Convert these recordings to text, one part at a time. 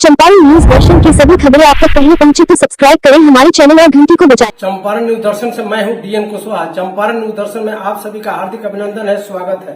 Champaran news दर्शन की सभी खबरें आप तक पहले पहुंचे तो सब्सक्राइब करें हमारे चैनल और घंटी को बजाएं। चंपारण न्यूज दर्शन से मैं हूं डीएन कुशवाहा। चंपारण न्यूज दर्शन में आप सभी का हार्दिक अभिनंदन है, स्वागत है।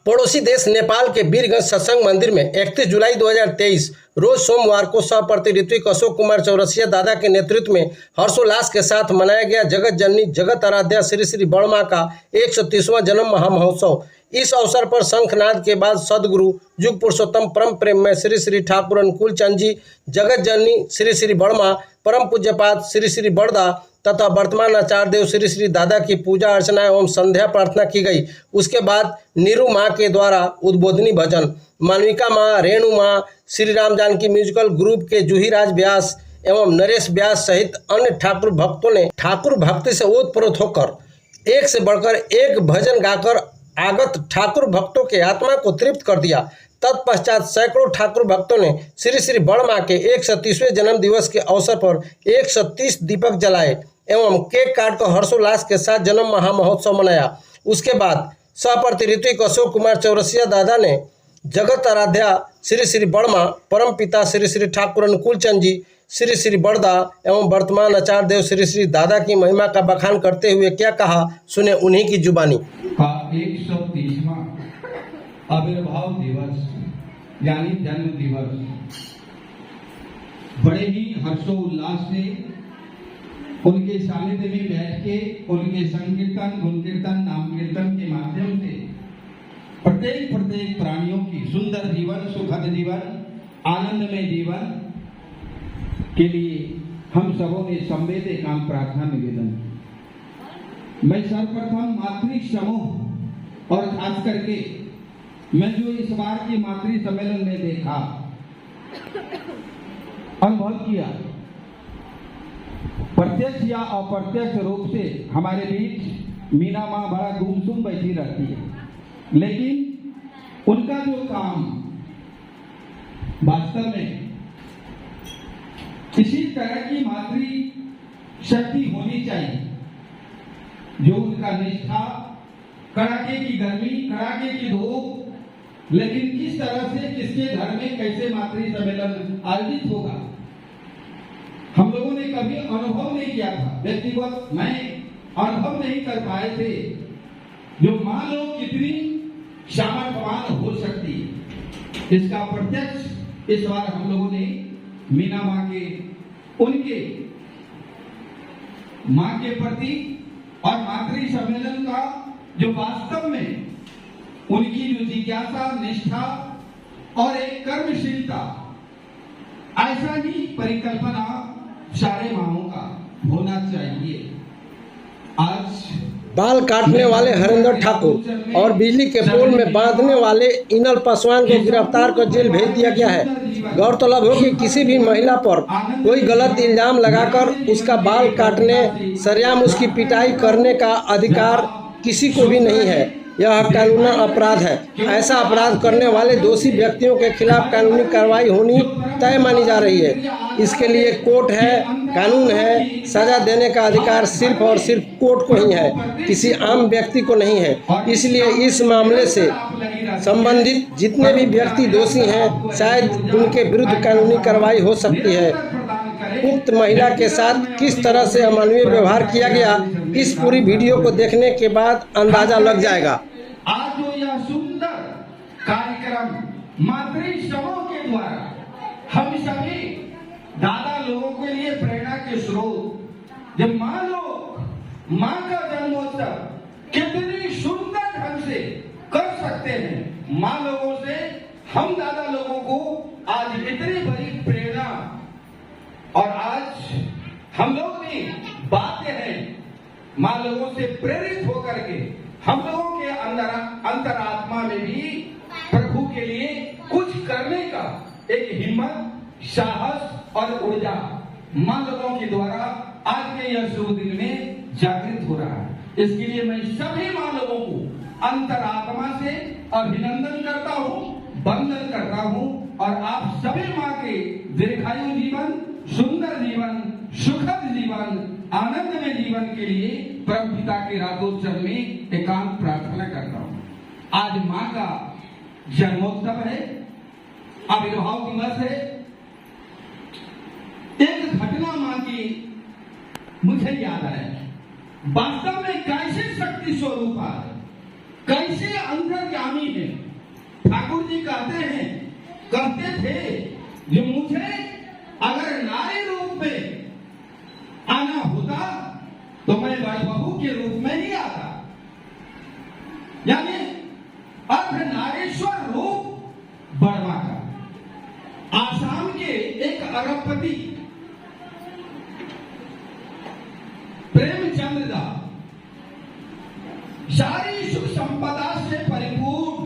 पड़ोसी देश नेपाल के वीरगंज सत्संग मंदिर में 31 जुलाई 2023 रोज सोमवार को सहप्रति ऋत्विक अशोक कुमार चौरसिया दादा के नेतृत्व में हर्षोल्लास के साथ मनाया गया जगत जननी जगत आराध्या श्री श्री बड़मा का 130वां जन्म महामहोत्सव। इस अवसर पर शंखनाद के बाद सदगुरु युग पुरुषोत्तम परम प्रेम में श्री श्री ठाकुर अनुकूल चंद जी, जगत जननी श्री श्री बड़मा, परम पूज्यपाद श्री श्री बड़दा तथा वर्तमान आचार्य देव श्री श्री दादा की पूजा अर्चना एवं संध्या प्रार्थना की गई। उसके बाद नीरू माँ के द्वारा उद्बोधनी भजन, मालविका माँ, रेणु माँ, श्री राम जानकी म्यूजिकल ग्रुप के जूहीराज व्यास एवं नरेश व्यास सहित अन्य ठाकुर भक्तों ने ठाकुर भक्ति से ओतप्रोत होकर एक से बढ़कर एक भजन गाकर आगत ठाकुर भक्तों के आत्मा को तृप्त कर दिया। तत्पश्चात सैकड़ों ठाकुर भक्तों ने श्री श्री बड़मा के 130वें जन्म दिवस के अवसर पर 130 दीपक जलाए एवं केक काटकर हर्षोल्लास के साथ जन्म महामहोत्सव मनाया। उसके बाद सहप्रति ऋत्विक अशोक कुमार चौरसिया दादा ने जगत आराध्या श्री श्री बड़मा, परम पिता श्री श्री ठाकुर अनुकूल चंद जी, श्री श्री बड़दा एवं वर्तमान आचार्य देव श्री श्री दादा की महिमा का बखान करते हुए क्या कहा, सुने उन्हीं की जुबानी। का 130वां आविर्भाव दिवस यानी जन्म दिवस बड़े ही हर्षोल्लास से उनके सानिध्य में बैठ के उनके संकीर्तन, गुण कीर्तन, नाम कीर्तन के माध्यम से प्रत्येक प्राणियों की सुंदर जीवन, सुखद जीवन, आनंदमय जीवन के लिए हम सबों ने संवेद एकांत प्रार्थना निवेदन। मैं सर्वप्रथम मातृ समूह और खास करके मैं जो इस बार के मातृ सम्मेलन में देखा, अनुभव किया, प्रत्यक्ष या अप्रत्यक्ष रूप से हमारे बीच मीना माँ बड़ा गुमसुम बैठी रहती है, लेकिन उनका जो काम वास्तव में किसी तरह की मातृ शक्ति होनी चाहिए, जो उनका निष्ठा, कड़ाके की गर्मी, कड़ाके की धूप, लेकिन किस तरह से किसके घर में कैसे मातृ सम्मेलन आयोजित होगा हम लोगों ने कभी अनुभव नहीं किया था। व्यक्तिगत मैं अनुभव नहीं कर पाए थे जो मां लोग कितनी सामर्थ्यवान हो सकती है। इसका प्रत्यक्ष इस बार हम लोगों ने मीना माँ के उनके माँ के प्रति और मातृ सम्मेलन का जो वास्तव में उनकी जो जिज्ञासा, निष्ठा और एक कर्मशीलता, ऐसा ही परिकल्पना सारे माओं का होना चाहिए। आज बाल काटने वाले हरेंद्र ठाकुर और बिजली के पोल में बांधने वाले इनल पासवान को गिरफ्तार कर जेल भेज दिया गया है। गौरतलब हो कि किसी भी महिला पर कोई गलत इल्जाम लगाकर उसका बाल काटने, सरेआम उसकी पिटाई करने का अधिकार किसी को भी नहीं है। यह कानूनी अपराध है। ऐसा अपराध करने वाले दोषी व्यक्तियों के खिलाफ कानूनी कार्रवाई होनी तय मानी जा रही है। इसके लिए कोर्ट है, कानून है। सजा देने का अधिकार सिर्फ और सिर्फ कोर्ट को ही है, किसी आम व्यक्ति को नहीं है। इसलिए इस मामले से संबंधित जितने भी व्यक्ति दोषी हैं, शायद उनके विरुद्ध कानूनी कार्रवाई हो सकती है। उक्त महिला के साथ किस तरह से अमानवीय व्यवहार किया गया, इस पूरी वीडियो को देखने के बाद अंदाजा लग जाएगा। आज जो यह सुंदर कार्यक्रम मातृ समूह के द्वारा हम सभी दादा लोगों के लिए प्रेरणा के स्रोत, जब माँ लोग माँ का जन्मोत्सव कितनी सुंदर ढंग से कर सकते हैं, माँ लोगों से हम दादा लोगों को आज इतनी बड़ी प्रेरणा, और आज हम लोग भी बातें हैं माँ लोगों से प्रेरित होकर के हम लोगों के अंतरात्मा में भी प्रभु के लिए कुछ करने का एक हिम्मत, साहस और ऊर्जा माँ लोगों के द्वारा आज के यह शुभ दिन में जागृत हो रहा है। इसके लिए मैं सभी माँ लोगों को अंतरात्मा से अभिनंदन करता हूँ, वंदन करता हूँ, और आप सभी माँ के दीर्घायु जीवन, सुंदर जीवन, सुखद जीवन, आनंदमय जीवन के लिए परम पिता के रातोत्सव में एकांत प्रार्थना करता हूँ। आज माँ का जन्मोत्सव है। आविर्भाव दिवस है। एक घटना मां की मुझे याद है, वास्तव में कैसे शक्ति स्वरूपा है, कैसे अंतर्यामी है। ठाकुर जी कहते थे जो मुझे अगर नारी रूप में आना होता तो मैं बड़बहू के रूप में ही आता, यानी अर्धनारीश्वर रूप बड़वा का। आसाम के एक अरबपति प्रेमचंद दा सारी सुख संपदा से परिपूर्ण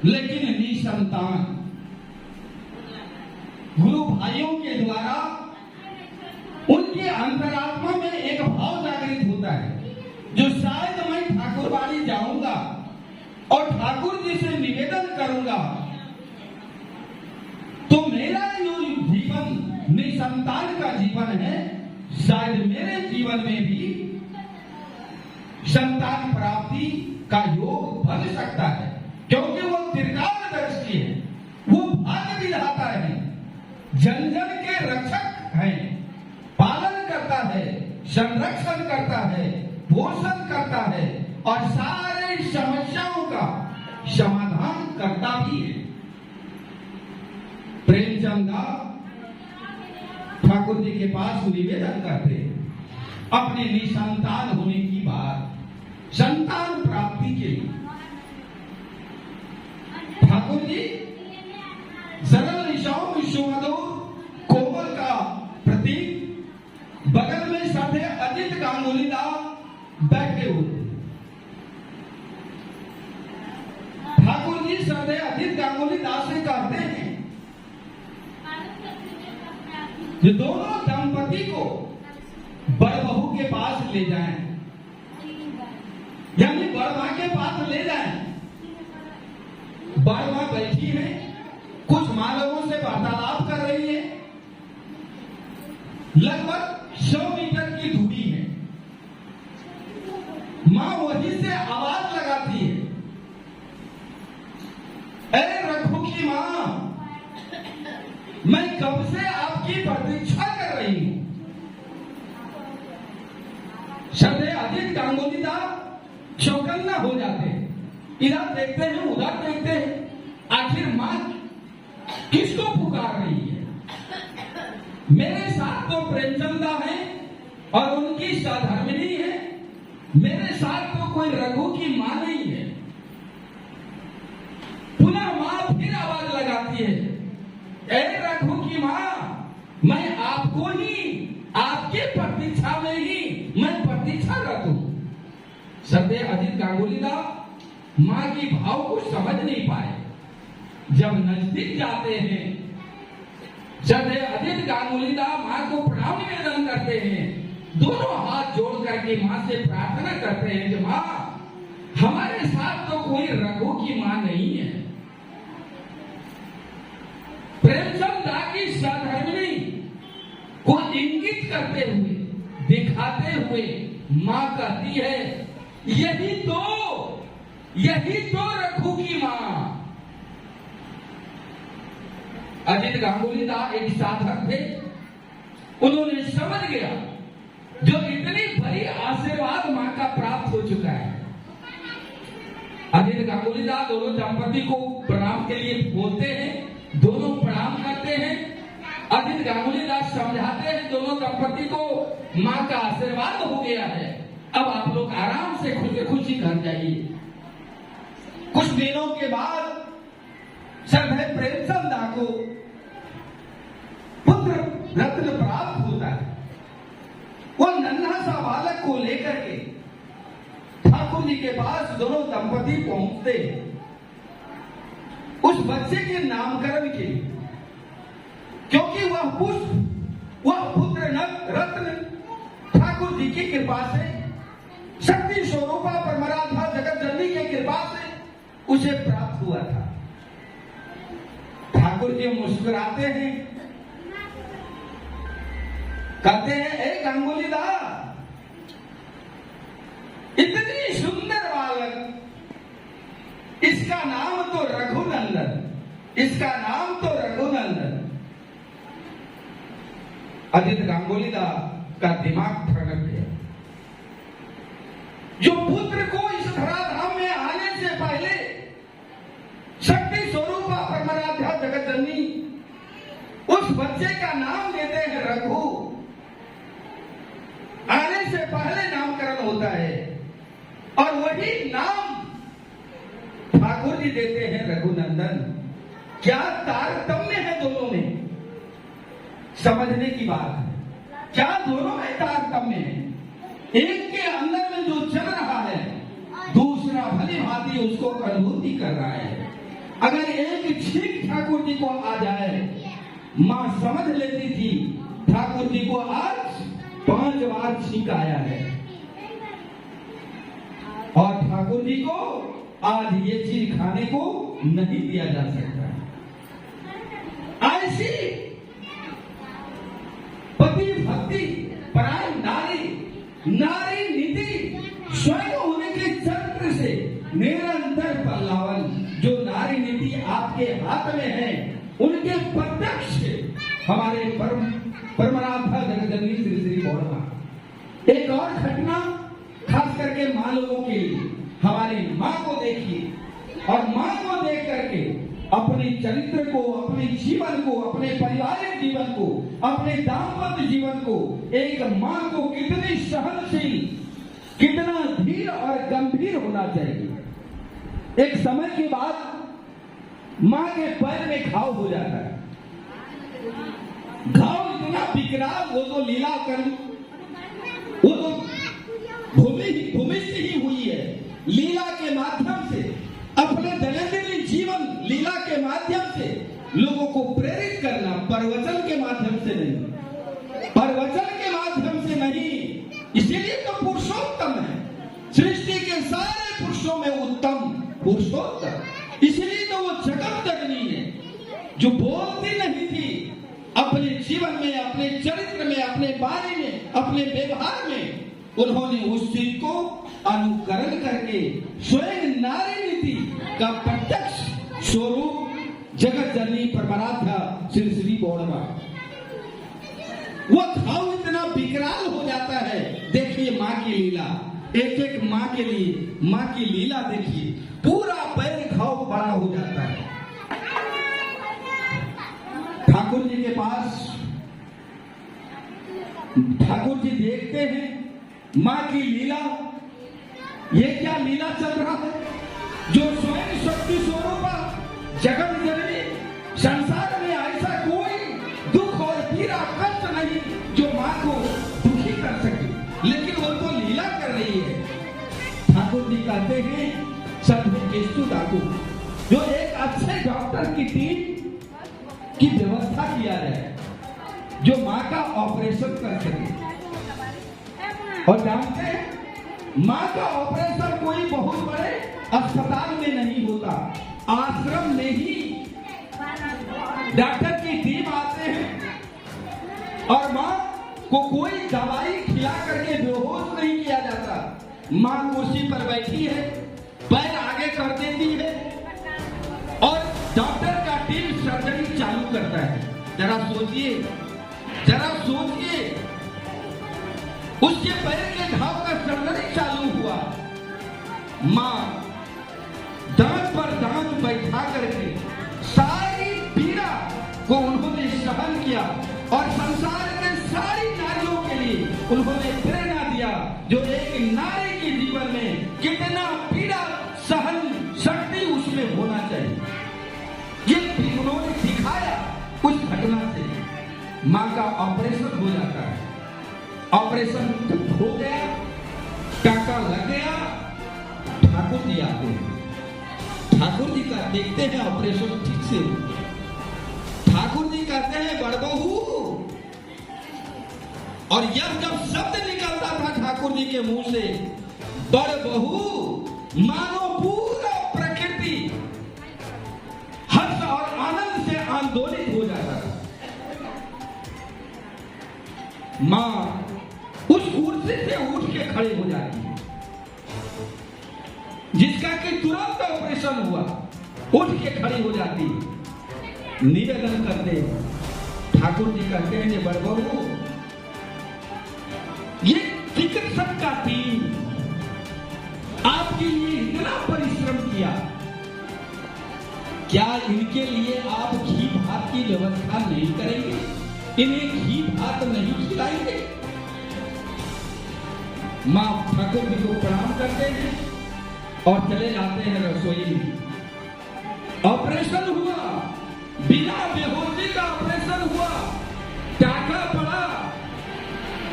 लेकिन निसंतान, गुरु भाइयों के द्वारा उनके अंतरात्मा में एक भाव जागृत होता है जो शायद मैं ठाकुरबाड़ी जाऊंगा और ठाकुर जी से निवेदन करूंगा तो मेरा जो जीवन निसंतान का जीवन है, शायद मेरे जीवन में भी संतान प्राप्ति का योग बन सकता है, क्योंकि वो दीर्घादर्शी है, वो भाग्य विधाता है, जन जन के रक्षक है, पालन करता है, संरक्षण करता है, पोषण करता है और सारे समस्याओं का समाधान करता भी है। प्रेमचंद ठाकुर जी के पास निवेदन करते अपने निसंतान होने की बात, संतान प्राप्ति के लिए। ठाकुर जी सरल निशाओं सुमधुर कोमल का प्रतीक, बगल में साथे अजित गांगुली दा बैठे हुए। ठाकुर जी साथे अजित गांगुली दास से कहते हैं कि दोनों दंपति को बड़बहू के पास ले जाएं, यानी बड़वा के पास ले जाएं। बड़वा बैठी है, कुछ मां लोगों से वार्तालाप कर रही है, लगभग 100 मीटर की दूरी है। मां वहीं से आवाज लगाती है, अरे रघु की मां, मैं कब से आपकी प्रतीक्षा कर रही हूं। श्रद्धेय अजित गांगुली दा चौकन्ना हो जाते हैं, इधर देखते हैं उधर देखते हैं, आखिर मां किसको पुकार रही है। मेरे साथ तो प्रेमचंदा है और उनकी सहधर्मिणी है, मेरे साथ तो कोई रघु की मां नहीं है। पुनः मां फिर आवाज लगाती है, अरे रघु की मां, मैं आपको ही, आपके प्रतीक्षा में ही मैं प्रतीक्षारत हूं। श्रद्धेय अजित गांगुली दा मां की भाव को समझ नहीं पाए। जब नजदीक जाते हैं, श्रद्धेय अजित गांगुली दा मां को प्रणाम निवेदन करते हैं, दोनों हाथ जोड़ करके मां से प्रार्थना करते हैं कि मां, हमारे साथ तो कोई रघु की मां नहीं है। प्रेमचंद दा की सहधर्मिणी को इंगित करते हुए, दिखाते हुए मां कहती है, यही तो रघु की मां। अजित गांगुली दा एक साधक थे, उन्होंने समझ गया जो इतनी बड़ी आशीर्वाद मां का प्राप्त हो चुका है। अजित गांगुली दा दोनों दंपति को प्रणाम के लिए बोलते हैं, दोनों प्रणाम करते हैं। अजित गांगुली दास समझाते हैं दोनों दंपति को मां का आशीर्वाद हो गया है, अब आप लोग आराम से खुशी खुशी घर जाइए। कुछ दिनों के बाद श्रद्धेय प्रेमचंद दा को पुत्र रत्न प्राप्त होता है। वो नन्हा सा बालक को लेकर के ठाकुर जी के पास दोनों दंपति पहुंचते हैं। उस बच्चे के नामकरण के लिए, क्योंकि वह पुष्प, वह पुत्र रत्न ठाकुर जी की कृपा से, शक्ति स्वरूपा परमराधा जगत जननी की कृपा से उसे प्राप्त हुआ था। ठाकुर जी मुस्कुराते हैं, कहते हैं, ए गांगुली दा, इतनी सुंदर बालक, इसका नाम तो रघुनंदन, इसका नाम तो रघुनंदन। अजित गांगुली का दिमाग ठनक गया। जो पुत्र को इस धराधाम में आने से पहले शक्ति स्वरूपा परमाराध्या जगत जननी उस बच्चे का नाम देते हैं रघु। आने से पहले नामकरण होता है और वही नाम ठाकुर जी देते हैं रघुनंदन। क्या तारतम्य है दोनों में, समझने की बात है। क्या दोनों में तारतम्य है? एक के अंदर में जो चल रहा है दूसरा भली भांति उसको अनुभूति कर रहा है। अगर एक छींक ठाकुर जी को आ जाए, मां समझ लेती थी ठाकुर जी को आज 5 बार छींक आया है और ठाकुर जी को आज ये चीज खाने को नहीं दिया जा सकता। ऐसी पति भक्ति पराय नारी नीति स्वयं होने के चरित्र से निरंतर पल्लावन जो नारी नीति आपके हाथ में है उनके प्रत्यक्ष हमारे परमाराध्या जगतजननी श्री श्री गौरमा। एक और घटना खास करके मां लोगों के लिए, हमारी मां को देखिए और मां को देख करके अपने चरित्र को, अपने जीवन को, अपने पारिवारिक जीवन को, अपने दाम्पत्य जीवन को, एक मां को कितनी सहनशील, कितना धीर और गंभीर होना चाहिए। एक समय के बाद मां के पैर में घाव हो जाता है। घाव इतना विकराल, वो तो लीला कर, वो तो भूमि से ही हुई है। लीला के माध्यम से अपने दैनंदिन जीवन लीला के माध्यम से लोगों को प्रेरित करना, प्रवचन के माध्यम से नहीं, प्रवचन के माध्यम से नहीं। इसीलिए तो पुरुषोत्तम है, सृष्टि के सारे पुरुषों में उत्तम पुरुषोत्तम। इसलिए तो वो जगत जननी है जो बोलती नहीं थी, अपने जीवन में, अपने चरित्र में, अपने वाणी में, अपने व्यवहार में उन्होंने उस चीज को अनुकरण करके स्वयं नारी नीति का प्रत्यक्ष स्वरूप जगत जननी परमाराध्या श्री श्री गौरमा। वो घाव इतना विकराल हो जाता है। देखिए मां की लीला, एक एक मां के लिए मां की लीला देखिए, पूरा पैर घाव बड़ा हो जाता है। ठाकुर जी के पास ठाकुर जी देखते हैं मां की लीला, ये क्या लीला चल रहा है? जो स्वयं शक्ति स्वरूपा जगत जननी, संसार में ऐसा कोई दुख और पीड़ा कष्ट नहीं जो मां को दुखी कर सके, लेकिन वो तो लीला कर रही है। ठाकुर जी कहते हैं सदगुरु केशु दाकू, जो एक अच्छे डॉक्टर की टीम की व्यवस्था किया जाए जो मां का ऑपरेशन कर सके। और जानते हैं मां का ऑपरेशन कोई बहुत बड़े अस्पताल में नहीं होता, आश्रम में ही डॉक्टर की टीम आते हैं और मां को कोई दवाई खिला करके बेहोश नहीं किया जाता। मां कुर्सी पर बैठी है, पैर आगे कर देती है और डॉक्टर का टीम सर्जरी चालू करता है। जरा सोचिए, उसके पैर के घाव का सर्जरी चालू हुआ। मां दांत पर दांत बैठा करके सारी पीड़ा को उन्होंने सहन किया और संसार के सारी नारियों के लिए उन्होंने प्रेरणा दिया, जो एक नारी के जीवन में कितना पीड़ा सहन शक्ति उसमें होना चाहिए। ये उन्होंने दिखाया उस घटना से। मां का ऑपरेशन हो जाता है, ऑपरेशन हो गया, टाका लग गया, ठाकुर जी आते हैं। ठाकुर जी का देखते हैं ऑपरेशन ठीक से हो। ठाकुर जी कहते हैं बड़ बहू, और यह जब शब्द निकलता था ठाकुर जी के मुंह से बड़ बहू, मानो पूरा प्रकृति हर्ष और आनंद से आंदोलित हो जाता था। मां उस कुर्सी से उठ के खड़े हो जाती है, जिसका कि तुरंत ऑपरेशन हुआ, उठ के खड़ी हो जाती है। निवेदन करते हैं। ठाकुर जी कहते हैं कि बड़ बहू, ये चिकित्सक का टीम आपके लिए इतना परिश्रम किया, क्या इनके लिए आप घी भात की व्यवस्था नहीं करेंगे? इन्हें घी भात नहीं खिलाएंगे? मां ठाकुर जी को प्रणाम करते हैं और चले जाते हैं रसोई में। ऑपरेशन हुआ, बिना बेहोशी का ऑपरेशन हुआ, टाका पड़ा,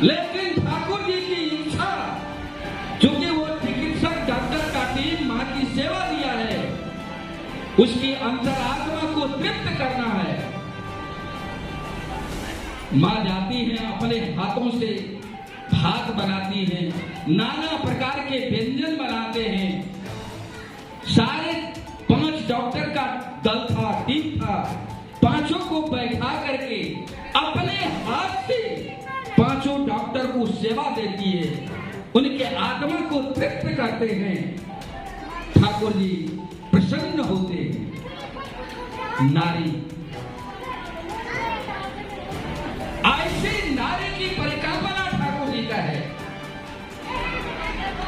लेकिन ठाकुर जी की इच्छा, क्योंकि वो चिकित्सक डॉक्टर का टीम मां की सेवा दिया है, उसकी अंतरात्मा को तृप्त करना है। मां जाती है, अपने हाथों से भात बनाती है, नाना प्रकार के व्यंजन बनाते हैं। सारे 5 डॉक्टर का दल था, टीम था, 5 को बैठा करके अपने हाथ से 5 डॉक्टर को सेवा देती है, उनके आत्मा को तृप्त करते हैं। ठाकुर जी प्रसन्न होते हैं। नारी, ऐसी नारी की परिकल्पना ठाकुर जी का है,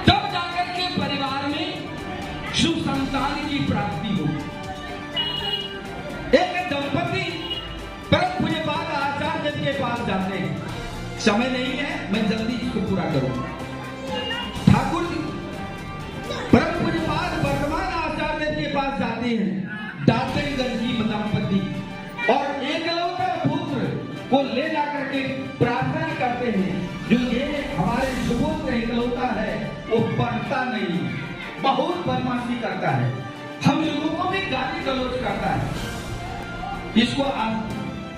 तब जाकर के परिवार में सुसंतान की प्राप्ति हो। एक दंपति परम पूज्यपाद आचार्य के पास जाते हैं। समय नहीं है, मैं जल्दी इसको पूरा करूं। ठाकुर जी परम पूज्यपाद वर्तमान आचार्य के पास जाते हैं, दातेगंज की दंपति, और एकलौता पुत्र को ले जाकर के प्रार्थना करते हैं, जो ये हमारे सुपुत्र एकलौता है, वो पढ़ता नहीं, बहुत बदमाशी करता है, हम लोगों को भी गाली गलौज करता है, इसको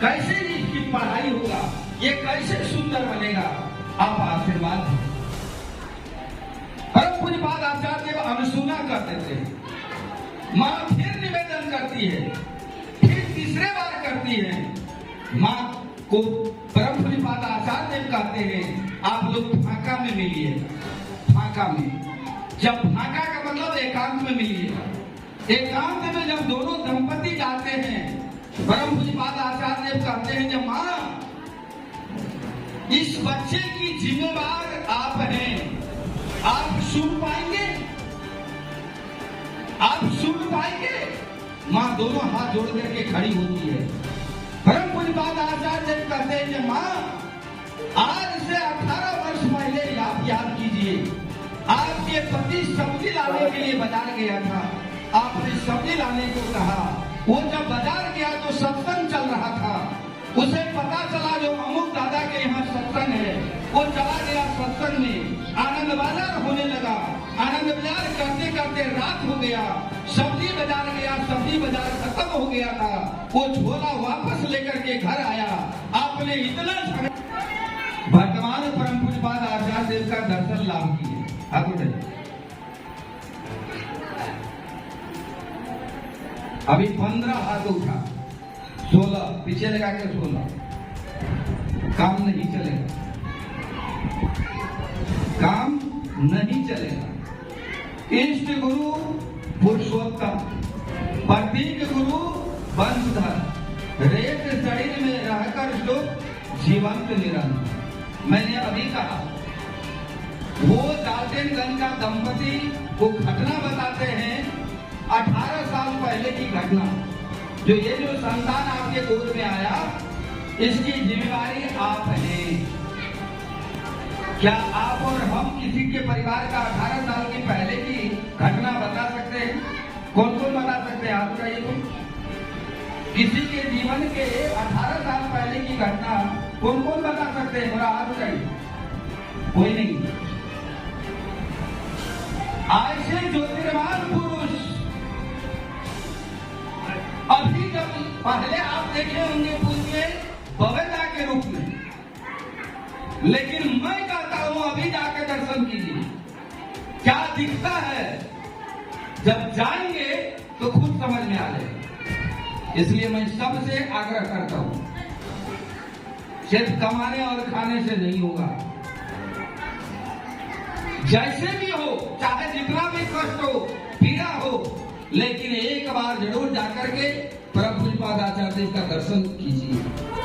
कैसे इसकी पढ़ाई होगा, ये कैसे सुंदर बनेगा, आप आशीर्वाद दें। परम पूज्यपाद आचार्य अनुसूना कर देते हैं। मां फिर निवेदन करती है, फिर तीसरे बार करती है। मां को परम पूज्यपाद आचार्य कहते हैं, आप लोग फांका में मिलिए। फांका में, जब फांका का मतलब एकांत में मिलिए। एकांत में जब दोनों दंपति जाते हैं, परम पूज्यपाद आचार्य कहते हैं, जब मां इस बच्चे की जिम्मेवार आप हैं, आप सुन पाएंगे? आप सुन पाएंगे? मां दोनों हाथ जोड़ करके खड़ी होती है। परम पूज्यपाद आचार्य कहते हैं कि मां, आज से 18 वर्ष पहले आप याद कीजिए, आपके पति सब्जी लाने के लिए बाजार गया था, आपने सब्जी लाने को कहा, वो जब बाजार गया तो सत्संग चल रहा था, उसे पता चला जो अमुक दादा के यहाँ सत्संग है, वो चला गया सत्संग में, आनंद बाजार होने लगा, आनंद बाजार करते करते रात हो गया, सब्जी बाजार गया, सब्जी बाजार खत्म हो गया था, वो झोला वापस लेकर के घर आया, आपने इतना वर्तमान परम पूज्यपाद आचार्य देव का दर्शन लाभ किए। अभी 15 हाथ उठा, 16 पीछे लगा के 16, काम नहीं चलेगा, काम नहीं चलेगा। इष्ट गुरु पुरुषोत्तम, प्रतीक गुरु वंशधर, रेत शरीर में रहकर सुख जीवंत निरंतर। मैंने अभी कहा, वो दातेगंज का दंपति को घटना बताते हैं, 18 साल पहले की घटना, जो ये जो संतान आपके गोद में आया, इसकी जिम्मेवारी आप हैं। क्या आप और हम किसी के परिवार का 18 साल की पहले की घटना बता सकते हैं? कौन कौन बता सकते हैं? आप बताइए तो। किसी के जीवन के 18 साल पहले की घटना कौन कौन बता सकते हैं? थोड़ा हाथ उठाइए। कोई नहीं। ऐसे ज्योतिर्मान पुरुष अभी जब पहले आप देखे होंगे पूछे बवेदा के रूप में, लेकिन मैं कहता हूं अभी जाकर दर्शन कीजिए, क्या दिखता है। जब जाएंगे तो खुद समझ में आ जाएगा। इसलिए मैं सबसे आग्रह करता हूं, सिर्फ कमाने और खाने से नहीं होगा, जैसे भी हो, चाहे जितना भी कष्ट हो, पीड़ा हो, लेकिन एक बार जरूर जाकर के परम पूज्यपाद आचार्य देव का दर्शन कीजिए।